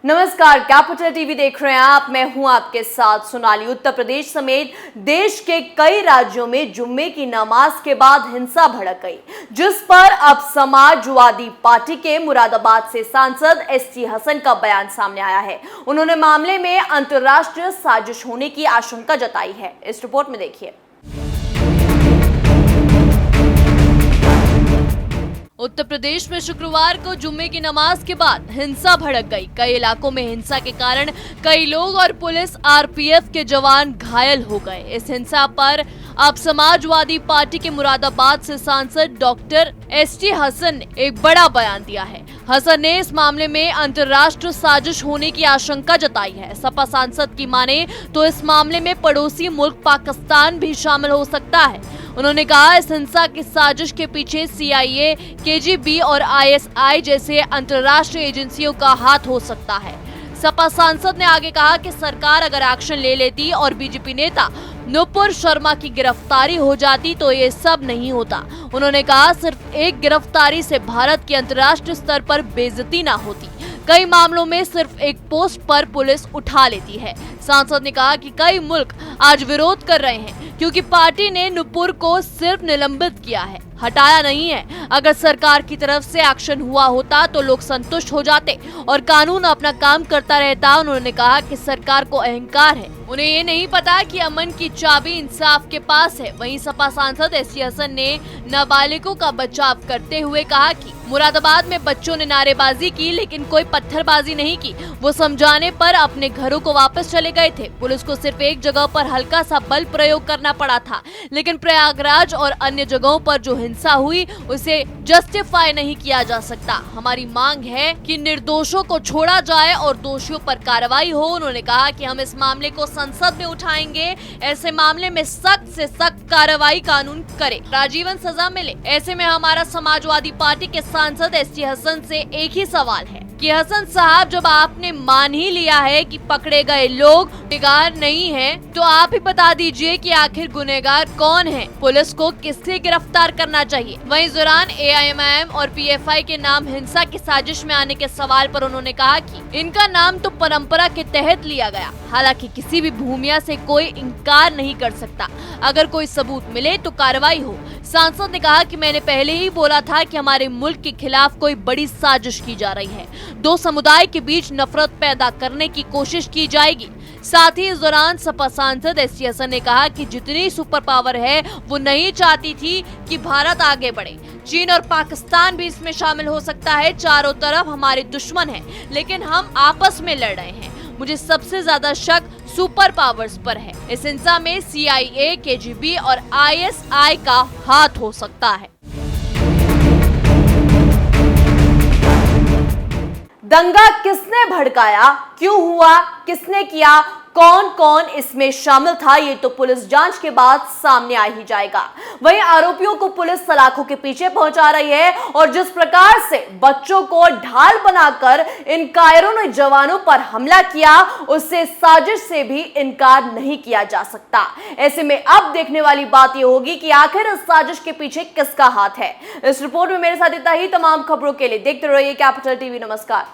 नमस्कार, capital TV देख रहे हैं आप। मैं हूं आपके साथ सोनाली। उत्तर प्रदेश समेत देश के कई राज्यों में जुम्मे की नमाज के बाद हिंसा भड़क गई, जिस पर अब समाजवादी पार्टी के मुरादाबाद से सांसद एसटी हसन का बयान सामने आया है। उन्होंने मामले में अंतर्राष्ट्रीय साजिश होने की आशंका जताई है। इस रिपोर्ट में देखिए। उत्तर प्रदेश में शुक्रवार को जुम्मे की नमाज के बाद हिंसा भड़क गई। कई इलाकों में हिंसा के कारण कई लोग और पुलिस आरपीएफ के जवान घायल हो गए। इस हिंसा पर अब समाजवादी पार्टी के मुरादाबाद से सांसद डॉक्टर एसटी हसन ने एक बड़ा बयान दिया है। हसन ने इस मामले में अंतर्राष्ट्रीय साजिश होने की आशंका जताई है। सपा सांसद की माने तो इस मामले में पड़ोसी मुल्क पाकिस्तान भी शामिल हो सकता है। उन्होंने कहा, इस हिंसा की साजिश के पीछे सीआईए, केजीबी और आईएसआई जैसे अंतर्राष्ट्रीय एजेंसियों का हाथ हो सकता है। सपा सांसद ने आगे कहा कि सरकार अगर एक्शन ले लेती और बीजेपी नेता नुपुर शर्मा की गिरफ्तारी हो जाती तो ये सब नहीं होता। उन्होंने कहा, सिर्फ एक गिरफ्तारी से भारत की अंतर्राष्ट्रीय स्तर पर बेइज्जती ना होती। कई मामलों में सिर्फ एक पोस्ट पर पुलिस उठा लेती है। सांसद ने कहा कि कई मुल्क आज विरोध कर रहे हैं क्योंकि पार्टी ने नुपुर को सिर्फ निलंबित किया है, हटाया नहीं है। अगर सरकार की तरफ से एक्शन हुआ होता तो लोग संतुष्ट हो जाते और कानून अपना काम करता रहता। उन्होंने कहा कि सरकार को अहंकार है, उन्हें ये नहीं पता कि अमन की चाबी इंसाफ के पास है। वहीं सपा सांसद एसटी हसन ने नाबालिगों का बचाव करते हुए कहा कि मुरादाबाद में बच्चों ने नारेबाजी की लेकिन कोई पत्थरबाजी नहीं की। वो समझाने पर अपने घरों को वापस चले गए थे। पुलिस को सिर्फ एक जगह पर हल्का सा बल प्रयोग करना पड़ा था, लेकिन प्रयागराज और अन्य जगहों पर जो हिंसा हुई उसे जस्टिफाई नहीं किया जा सकता। हमारी मांग है कि निर्दोषों को छोड़ा जाए और दोषियों पर कार्रवाई हो। उन्होंने कहा कि हम इस मामले को संसद में उठाएंगे। ऐसे मामले में सख्त से सख्त कार्रवाई कानून करे, आजीवन सजा मिले। ऐसे में हमारा समाजवादी पार्टी के सांसद एसटी हसन से एक ही सवाल है कि हसन साहब, जब आपने मान ही लिया है कि पकड़े गए लोग गुनहगार नहीं हैं, तो आप ही बता दीजिए कि आखिर गुनहगार कौन है। पुलिस को किससे गिरफ्तार करना चाहिए। वहीं दौरान एआईएमआईएम और पीएफआई के नाम हिंसा की साजिश में आने के सवाल पर उन्होंने कहा कि इनका नाम तो परंपरा के तहत लिया गया। हालांकि किसी भी भूमिया से कोई इंकार नहीं कर सकता। अगर कोई सबूत मिले तो कार्रवाई हो। सांसद ने कहा कि मैंने पहले ही बोला था कि हमारे मुल्क के खिलाफ कोई बड़ी साजिश की जा रही है। दो समुदाय के बीच नफरत पैदा करने की कोशिश की जाएगी। साथ ही इस दौरान सपा सांसद एसटी हसन ने कहा कि जितनी सुपर पावर है वो नहीं चाहती थी कि भारत आगे बढ़े। चीन और पाकिस्तान भी इसमें शामिल हो सकता है। चारों तरफ हमारे दुश्मन हैं, लेकिन हम आपस में लड़ रहे हैं। मुझे सबसे ज्यादा शक सुपर पावर्स पर है। इस हिंसा में सीआईए, केजीबी और आईएसआई का हाथ हो सकता है। दंगा किसने भड़काया, क्यों हुआ, किसने किया, कौन कौन इसमें शामिल था, ये तो पुलिस जांच के बाद सामने आ ही जाएगा। वहीं आरोपियों को पुलिस सलाखों के पीछे पहुंचा रही है और जिस प्रकार से बच्चों को ढाल बनाकर इन कायरों ने जवानों पर हमला किया, उससे साजिश से भी इनकार नहीं किया जा सकता। ऐसे में अब देखने वाली बात यह होगी कि आखिर इस साजिश के पीछे किसका हाथ है। इस रिपोर्ट में मेरे साथ इतना ही। तमाम खबरों के लिए देखते रहिए कैपिटल टीवी। नमस्कार।